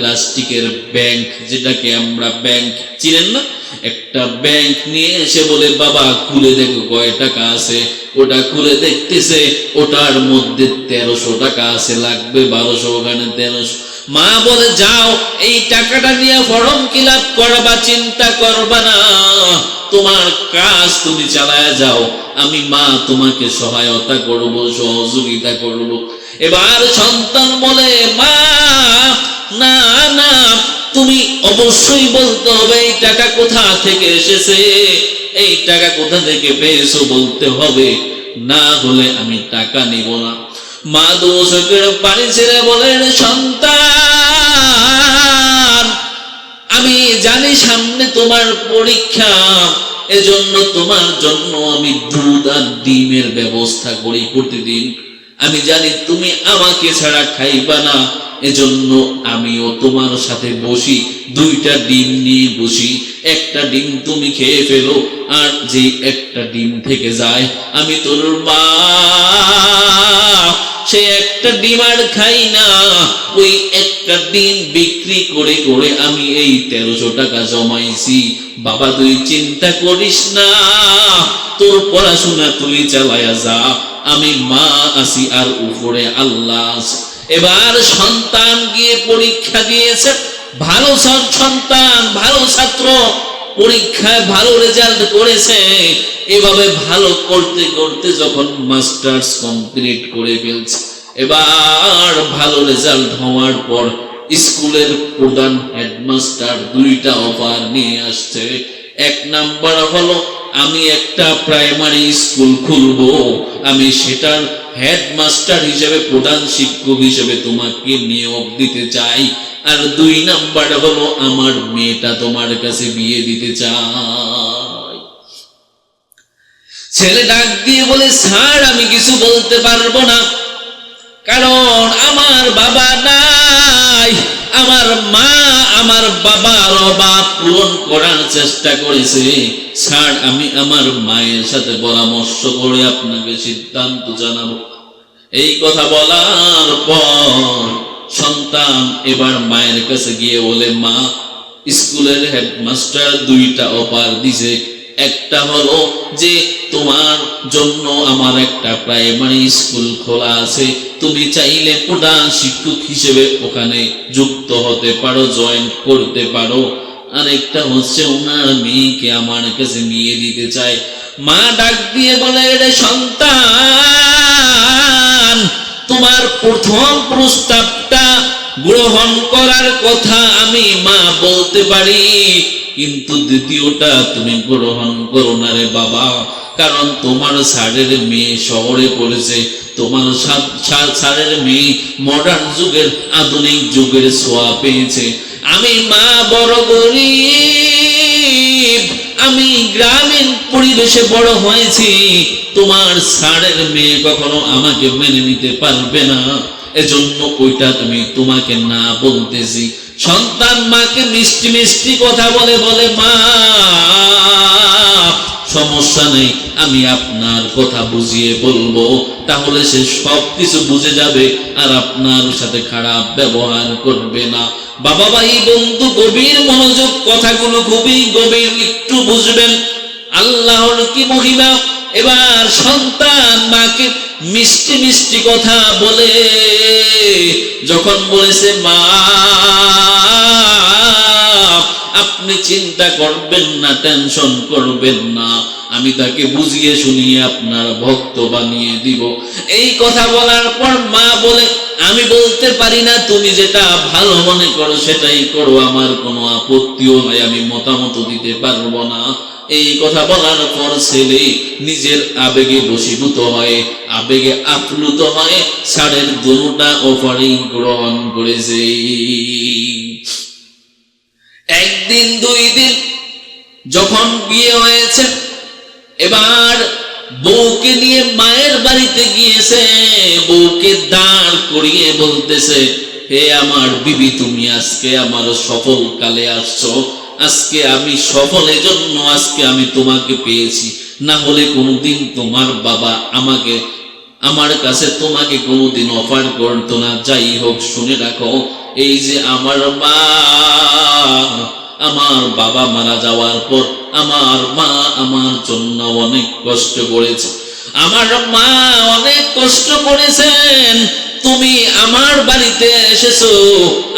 প্লাস্টিকের ব্যাংক, যেটাকে আমরা ব্যাংক চিনেন না, একটা ব্যাংক নিয়ে এসে বলে, বাবা খুলে দেখো কয় টাকা আছে। ওটা খুলে দেখতেছে, ওটার মধ্যে 1300 টাকা আছে, লাগবে 1200, ওখানে 1300। মা বলে, যাও এই টাকাটা নিয়ে ফর্ম ফিলআপ করবা, চিন্তা করবা না, তোমার কাজ তুমি চালায় যাও, আমি মা তোমাকে সহায়তা করব, সহযোগিতা করব। এবার সন্তান বলে, মা না না, তুমি অবশ্যই বলতে হবে এই টাকা কোথা থেকে এসেছে, এই টাকা কোথা থেকে পেয়েছো বলতে হবে, না হলে আমি টাকা নিব না। মা দোষকের পানি ছেড়ে বলেন, সন্তান আমি জানি সামনে তোমার পরীক্ষা, এজন্য তোমার জন্য আমি দুধ আর ডিমের ব্যবস্থা করি প্রতিদিন। আমি জানি তুমি আমাকে ছাড়া খাইবা না, এজন্য আমিও তোমার সাথে বসি, 2টা ডিম নিয়ে বসি, একটা ডিম তুমি খেয়ে ফেলো, আর যে একটা ডিম থেকে যায় আমি তোর মা, সে একটা ডিম আর খাই না, ওই একটা ডিম বিক্রি করে করে আমি এই 1300 টাকা জমাইছি। বাবা তুই চিন্তা করিস না, তোর পড়াশোনা তুই চালায়া যা, আমি মা আছি আর উপরে আল্লাহ আছে। এবার সন্তান গিয়ে পরীক্ষা দিয়েছে, ভালো সন্তান, ভালো ছাত্র, পরীক্ষায় ভালো রেজাল্ট করেছে। এভাবে ভালো করতে করতে যখন মাস্টার্স কমপ্লিট করে ফেলছে, এবার ভালো রেজাল্ট হওয়ার পর স্কুলের প্রধান হেডমাস্টার দুইটা অফার নিয়ে আসছে। এক নাম্বার হলো, আমি একটা প্রাইমারি স্কুল খুলবো, আমি সেটার হেডমাস্টার হিসেবে, প্রধান শিক্ষক হিসেবে তোমাকে নিয়োগ দিতে চাই। আর দুই নাম্বার হলো, আমার মেয়েটা তোমার কাছে বিয়ে দিতে চাই। ছেলে ডাক দিয়ে বলে, স্যার আমি কিছু বলতে পারবো না, কারণ আমার বাবা নাই। আমার মা আমার বাবার অভাব পূরণ করার চেষ্টা করেছে। স্যার আমি আমার মায়ের সাথে পরামর্শ করে আপনাকে সিদ্ধান্ত জানাবো। এই কথা বলার পর সন্তান এবার মায়ের কাছে গিয়ে বলে, মা স্কুলের হেডমাস্টার দুইটা অফার দিছে। একটা হলো যে তোমার জন্য আমার একটা প্রাইমারি স্কুল খোলা আছে, তুমি চাইলে প্রধান শিক্ষক হিসেবে ওখানে যুক্ত হতে পারো, জয়েন করতে পারো। আরেকটা হচ্ছে ওনার মেয়েকে আমার কাছে নিয়ে দিতে চায়। মা ডাক দিয়ে বলে, রে সন্তান, তোমার প্রথম প্রস্তাবটা গ্রহণ করার কথা আমি মা বলতে পারি, কিন্তু দ্বিতীয়টা তুমি গ্রহণ করো না রে বাবা, কারণ তোমার স্যারের মেয়ে শহরে পড়েছে, তোমার স্যারের মেয়ে মডার্ন যুগের, আধুনিক যুগের ছোঁয়া পেয়েছে। আমি মা বড় গরিব, আমি গ্রামীণ পরিবেশে বড় হয়েছি, তোমার স্যারের মেয়ে কখনো আমাকে মেনে নিতে পারবে না, এজন্য ওইটা তোমাকে না বলতেছি। সন্তান মাকে মিষ্টি মিষ্টি কথা বলে বলে, মা সমস্যা নেই, আমি আপনার কথা বুঝিয়ে বলবো, তাহলে সে সবকিছু বুঝে যাবে আর আপনার সাথে খারাপ ব্যবহার করবে না। বাবা ভাই বন্ধু গভীর মনোযোগ, কথাগুলো খুবই গভীর, একটু বুঝবেন আল্লাহর কি মহিমা। এবার সন্তান মাকে মিষ্টি মিষ্টি কথা বলে যখন বলেছে, মা আপনি চিন্তা করবেন না, টেনশন করবেন না, আমি তাকে বুঝিয়ে শুনিয়ে আপনার ভক্ত বানিয়ে দিব। এই কথা বলার পর মা বলে, আমি বলতে পারি না, তুমি যেটা ভালো মনে করো সেটাই করো, আমার কোনো আপত্তিও নাই, আমি মতামত দিতে পারবো না। এই কথা বলার পর ছেলে নিজের আবেগে বশীভূত হয়, আবেগে আপ্লুত হয়, স্যারের দুটা অফারিং গ্রহণ করেছে। একদিন দুই দিন যখন বিয়ে হয়েছে, এবার বউকে নিয়ে মায়ের বাড়িতে গিয়েছে, বউকে দাঁড় করিয়ে বলতেছে, হে আমার বিবি, তুমি আজকে আমার সফল কালে আসছো, আজকে আমি সফলের জন্য আজকে আমি তোমাকে পেয়েছি, না হলে কোনোদিন তোমার বাবা আমার কাছে তোমাকে কোনোদিন অফার করতো না। যাই হোক, শুনে রাখো, এই যে আমার মা, আমার বাবা মারা যাওয়ার পর আমার মা আমার জন্য অনেক কষ্ট করেছে, আমার মা অনেক কষ্ট করেছেন, তুমি আমার বাড়িতে এসেছো,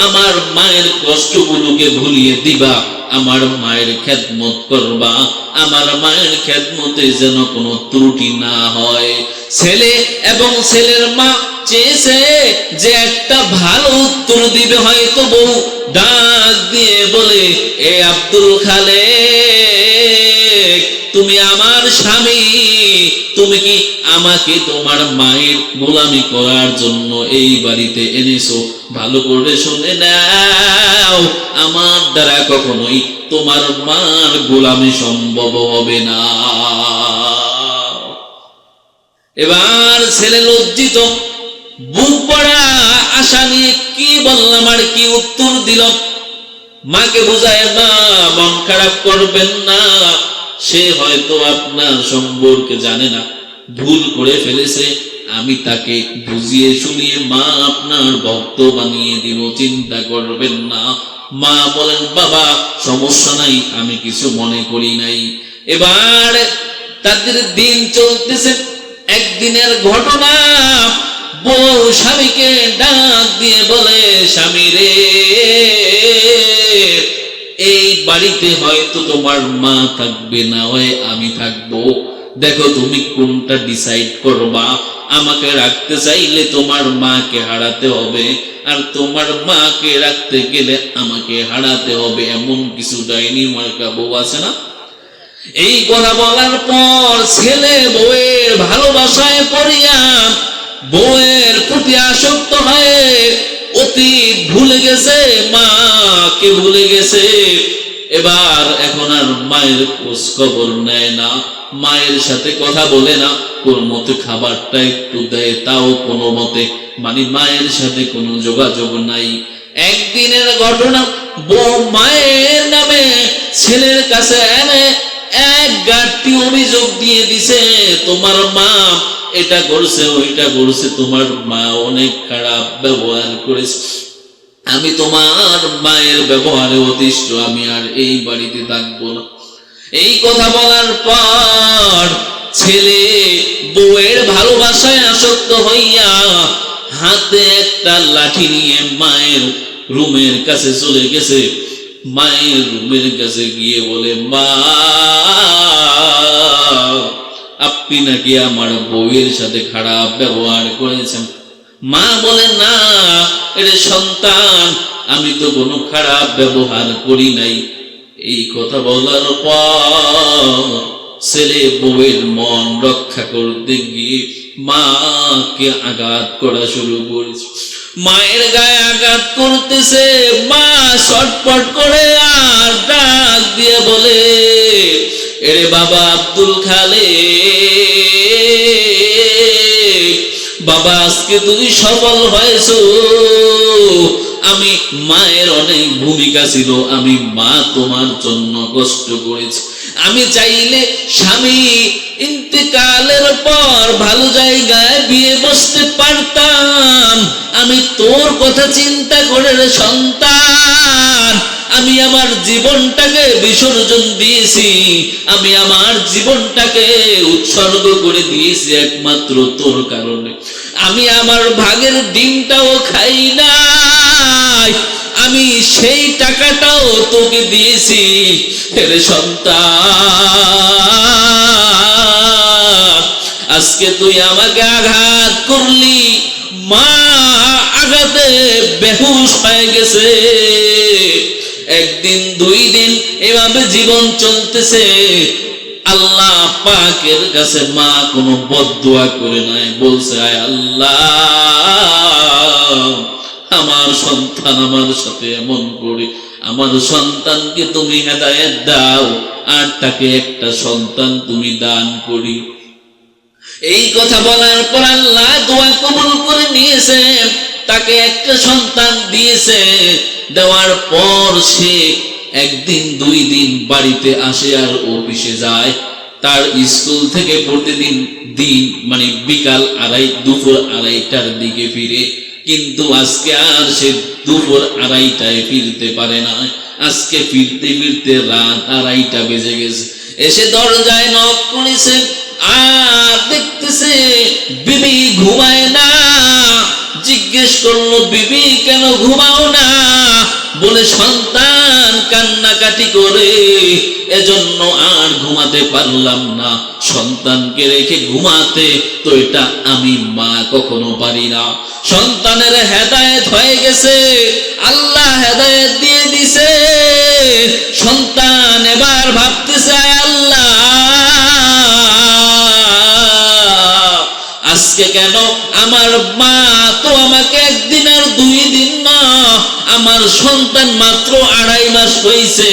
আমার মায়ের কষ্টগুলোকে ভুলিয়ে দিবা, আমার মায়ের খেদমত করবা, আমার মায়ের খেদমতে যেন কোনো ত্রুটি না হয়। ছেলে এবং ছেলের মা চেয়েছে যে একটা ভালো উত্তর দিবে, হয়তো বউ ডাক দিয়ে বলে, এ আব্দুল খালেক, তুমি আমার স্বামী, তুমি কি আমাকে তোমার মায়ের গোলামি করার জন্য এই বাড়িতে এনেছো? ভালো করে শুনে নাও, আমার দ্বারা কখনোই তোমার মার গোলামি সম্ভব হবে না। এবার ছেলে লজ্জিত, বুক পড়া আশা নিয়ে কি বললাম আর কি উত্তর দিল। মাকে বুঝায়, না মন খারাপ করবেন না, সে হয়তো আপনার সম্পর্কে জানে না, ভুল করে ফেলেছে, আমি তাকে বুঝিয়ে শুনিয়ে মা আপনার ভক্ত বানিয়ে দিব, চিন্তা করবেন না। মা বলেন, বাবা সমস্যা নাই, আমি কিছু মনে করি নাই। এবার তাদের দিন চলতেছে। একদিনের ঘটনা, বউ স্বামীকে ডাক দিয়ে বলে, স্বামী রে, এই বাড়িতে হয়তো তোমার মা থাকবে না, হয় আমি থাকবো, দেখো তুমি কোনটা ডিসাইড করবা। আমাকে রাখতে চাইলে তোমার মাকে হারাতে হবে, আর তোমার মাকে রাখতে গেলে আমাকে হারাতে হবে। এমন কিছু ডাইনি মার্কা বউ আছে না? এই কথা বলার পর ছেলে বউয়ের ভালোবাসায় পড়িয়া বউয়ের প্রতি আসক্ত হয়ে অতীত ভুলে গেছে, মাকে ভুলে গেছে। এবার এখন আর মায়ের খোঁজ খবর নেয় না, মায়ের সাথে কথা বলে না, কোন মতে খাবারটা একটু দেয় তাও কোনো মতে, মানে মায়ের সাথে কোনো যোগাযোগ নাই। একদিনের ঘটনা, বউ মায়ের নামে ছেলের কাছে এনে এক গাঁটটি অভিযোগ দিয়ে দিছে, তোমার মা এটা করছে ওইটা করছে, তোমার মা অনেক খারাপ ব্যবহার করেছে, আমি তোমার মায়ের ব্যবহারে অতিষ্ঠ, আমি আর এই বাড়িতে থাকবো না। এই কথা বলার পর ছেলে বউয়ের ভালোবাসায় আসক্ত হইয়া হাতে একটা লাঠি নিয়ে মায়ের রুমের কাছে চলে গেছে। মায়ের রুমের কাছে গিয়ে বলে, মা, আপনি নাকি আমার বউয়ের সাথে খারাপ ব্যবহার করেছেন। মা বলে, না এর সন্তান, আমি তো কোনো খারাপ ব্যবহার করি নাই। এই কথা বলার পর ছেলে বউয়ের মন রক্ষা করতে গিয়ে মাকে আঘাত করা শুরু করেছে। মায়ের গায়ে আঘাত করতেছে, মা ছটফট করে আর ডাক দিয়ে বলে, এরে বাবা আব্দুল খালেক, বাবা আজকে তুই সফল হয়েছো। আমি মায়ের অনেক ভূমিকা ছিল, আমি মা তোমার জন্য কষ্ট করেছি। আমি চাইলে স্বামী ইন্তেকালের পর ভালো জায়গায় বিয়ে বসতে পারতাম, আমি তোর কথা চিন্তা করে রে সন্তান আমি আমার জীবনটাকে বিসর্জন দিয়েছি, আমি আমার জীবনটাকে উৎসর্গ করে দিয়েছি একমাত্র তোর কারণে। আমি আমার ভাগের ডিমটাও খাই নাই, আমি সেই টাকাটাও তোকে দিয়েছি। রে সন্তান, আজকে তুই আমাকে আঘাত করলি, মা আঘাতে বেহুশ হয়ে গেছে। একদিন দুই দিন এভাবে জীবন চলতেছে। আল্লাহ পাকের কাছে মা কোনো বদদুয়া করে নাই, বলছে, আয় আল্লাহ, আমার সন্তান আমার সাথে এমন করে, আমার সন্তানকে তুমি হেদায়েত দাও, আর তাকে একটা সন্তান তুমি দান করি। এই কথা বলার পর আল্লাহ দোয়া কবুল করে নিয়েছে, তাকে একটা সন্তান দিয়েছে। দেওয়ার পর সে একদিন দুই দিন বাড়িতে আসে আর অফিসে যায়। তার স্কুল থেকে প্রতিদিন মানে বিকাল দুপুর 2:30টার দিকে ফিরে, কিন্তু আজকে আর সে দুপুর 2:30টায় ফিরতে পারে না। আজকে ফিরতে ফিরতে রাত 2:30টা বেজে গেছে। এসে দরজায় নক করেছে, আর দেখতেছে বিবি ঘুমায় না। জিজ্ঞেস করলো, বিবি কেন ঘুমাও না? বলে, সন্তান কান্নাকাটি করে, এজন্য আর ঘুমাতে পারলাম না। সন্তানকে রেখে ঘুমাতে তো এটা আমি মা কখনো পারি না। সন্তানের হেদায়েত হয়ে গেছে, আল্লাহ হেদায়েত দিয়ে দিছে। সন্তান এবার ভাবতেছে, আল্লাহ আজকে কেন আমার মা তো আমাকে একদিন আর 2 দিন না, আমার সন্তান মাত্র 2.5 মাস হয়েছে,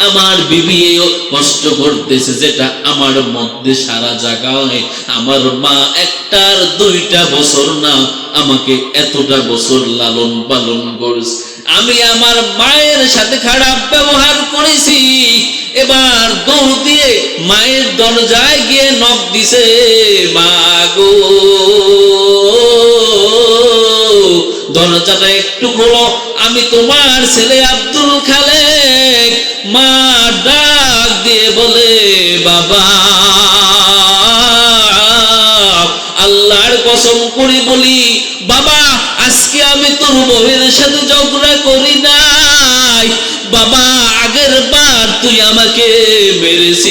আমার বিবিও কষ্ট করতেছে, যেটা আমার মধ্যে সারা জায়গায়। আমার মা 1টার 2টা বছর না, আমাকে এতটা বছর লালন পালন করেছে। আমি আমার মায়ের সাথে খারাপ ব্যবহার করেছি। এবার দৌড় দিয়ে মায়ের দরজায় গিয়ে নক দিছে, মা গো, দরজাটা একটু খোলো, আমি তোমার ছেলে আব্দুল খালেক। মা ডাক দিয়ে বলে, বাবা আল্লাহর কসম করে বলি, বাবা আজকে আমি তোর বউয়ের সাথে ঝগড়া করি নাই, বাবা আগের বার তুই আমাকে মেরেছিস,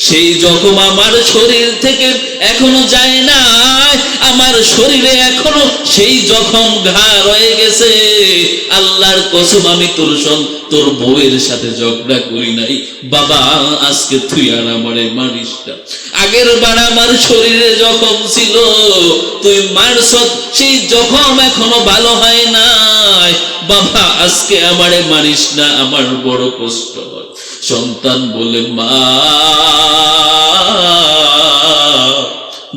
সেই জখম আমার শরীর থেকে এখনো যায় না, আমার শরীরে এখনো সেই জখম ঘা রয়ে গেছে। আল্লাহর কসম আমি তোর বউয়ের সাথে ঝগড়া করি নাই, বাবা আজকে তুই আর আমারে মারিস না। আগের বার আমার শরীরে জখম ছিল, তুই মারছ, সেই জখম এখনো ভালো হয় নাই, বাবা আজকে আমারে মারিস না, আমার বড় কষ্ট হয়। সন্তান বলে, মা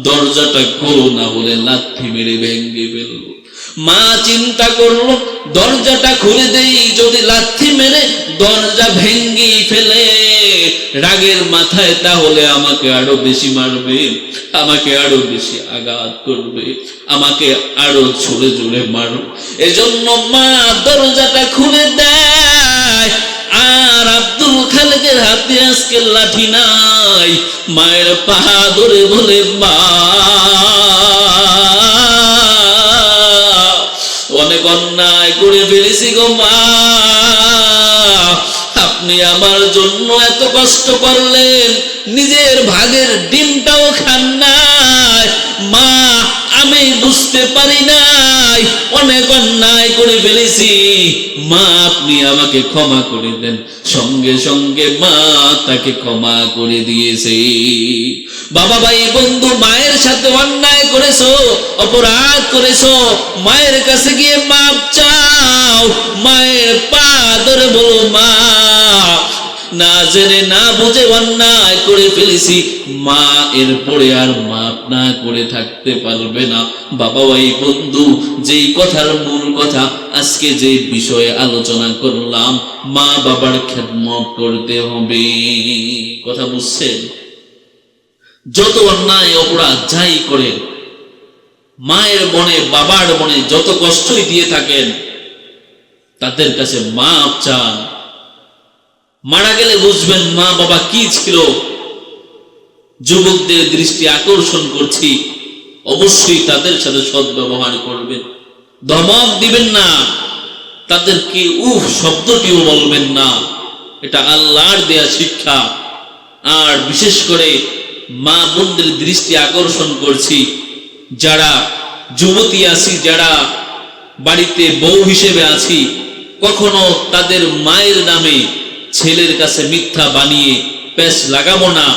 দরজাটা খোলো, না হলে লাথি মেরে ভেঙ্গে ফেলবো। মা চিন্তা করলো, দরজাটা খুলে দেই, যদি লাথি মেরে দরজা ভেঙ্গে ফেলে রাগের মাথায়, তাহলে আমাকে আরো বেশি মারবে, আমাকে আরো বেশি আঘাত করবে, আমাকে আরো জোরে জোরে মারবে। এজন্য মা দরজাটা খুলে দেয়, আর আব্দুল খালেকের হাতে আজকে লাঠি নাই। মায়ের পা ধরে বলে, মা অনেক অন্যায় করে ফেলেছি গো মা, আপনি আমার জন্য এত কষ্ট করলেন, নিজের ভাগের ডিমটাও খান নাই, মা আমি বুঝতে পারি নাই, অনেক অন্যায় করে ফেলেছি, মা আপনি আমাকে ক্ষমা করে দেন। সঙ্গে সঙ্গে মা তাকে ক্ষমা করে দিয়েছে। বাবা ভাই বন্ধু, মায়ের সাথে অন্যায় করেছো, অপরাধ করেছো, মায়ের কাছে গিয়ে মাপ চাও, মায়ের পা ধরে বলো, মা না জেনে না বুঝে অন্যায় করে ফেলেছি, মা এরপরে আর মাপ না করে থাকতে পারবে না। বাবা ভাই বন্ধু, যেই কথার মূল কথা, আজকে যে বিষয়ে আলোচনা করলাম, মা বাবার খেদমত করতে হবে। কথা বুঝছেন? যত অন্যায় অপরাধ যাই করেন, মায়ের মনে বাবার মনে যত কষ্টই দিয়ে থাকেন, তাদের কাছে মাপ চান। মারা গেলে বুঝবেন মা বাবা কি ছিল। যুবকদের দৃষ্টি আকর্ষণ করছি, অবশ্যই তাদের সাথে সদ্ব্যবহার করবেন, ধমক দিবেন না, তাদেরকে উফ শব্দটিও বলবেন না, এটা আল্লাহর দেয়া শিক্ষা। আর বিশেষ করে মা বোনদের দৃষ্টি আকর্ষণ করছি, যারা যুবতী আছি, যারা বাড়িতে বউ হিসেবে আছি, কখনো তাদের মায়ের নামে ছেলের কাছে মিথ্যা বানিয়ে পেশ লাগাবো না।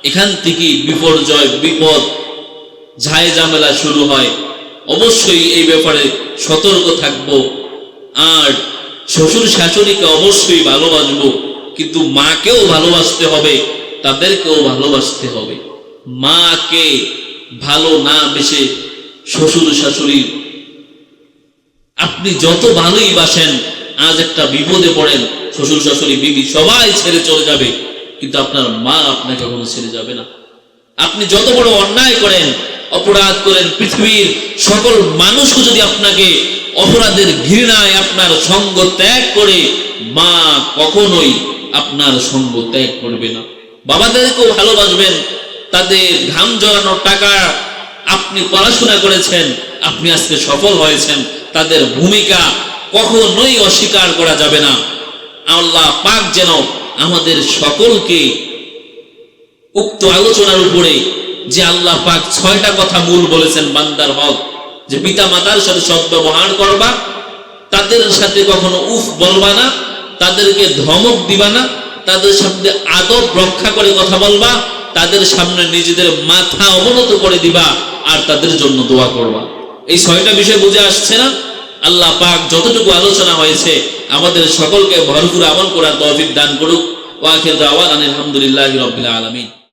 এখান থেকে বিপর্যয়, বিপদ, ঝায় ঝামেলা শুরু হয়। অবশ্যই এই ব্যাপারে সতর্ক থাকব। আর শ্বশুর শাশুড়িকে অবশ্যই ভালোবাসবো, কিন্তু মাকেও ভালোবাসতে হবে, তাদেরকেও ভালোবাসতে হবে। মাকে ভালো না বেশে শ্বশুর শাশুড়ি আপনি যত ভালোই বাসেন, আজ একটা বিপদে পড়েন, শ্বশুর শাশুড়ি বিবি সবাই ছেড়ে চলে যাবে, কিন্তু আপনার মা আপনাকে কখনো ছেড়ে যাবে না। আপনি যত বড় অন্যায় করেন, অপরাধ করেন, পৃথিবীর সকল মানুষও যদি আপনাকে অপরাধের ঘৃণায় আপনার সঙ্গ ত্যাগ করে, মা কখনোই আপনার সঙ্গ ত্যাগ করবে না। বাবাদেরকেও ভালোবাসবেন, তাদের ঘাম জড়ানোর টাকা আপনি পড়াশোনা করেছেন, আপনি আজকে সফল হয়েছেন, তাদের ভূমিকা কখনোই অস্বীকার করা যাবে না। আল্লাহ পাক যেন আমাদের সকলকে উক্ত আলোচনার উপরে, যে আল্লাহ পাক 6টা কথা মূল বলেছেন বান্দার হক, যে পিতা মাতার সাথে সদ্ব্যবহার করবা, তাদের সাথে কখনো উফ বলবা না, তাদেরকে ধমক দিবা না, তাদের সামনে আদব রক্ষা করে কথা বলবা, তাদের সামনে নিজেদের মাথা অবনত করে দিবা, আর তাদের জন্য দোয়া করবা। এই 6টা বিষয় বুঝে আসছে না? আল্লাহ পাক যতটুকু আলোচনা হয়েছে আমাদের সকলকে ভরপুর আমল করার তৌফিক দান করুক। ওয়া আখিরু দাওয়ানা আলহামদুলিল্লাহি রাব্বিল আলামিন।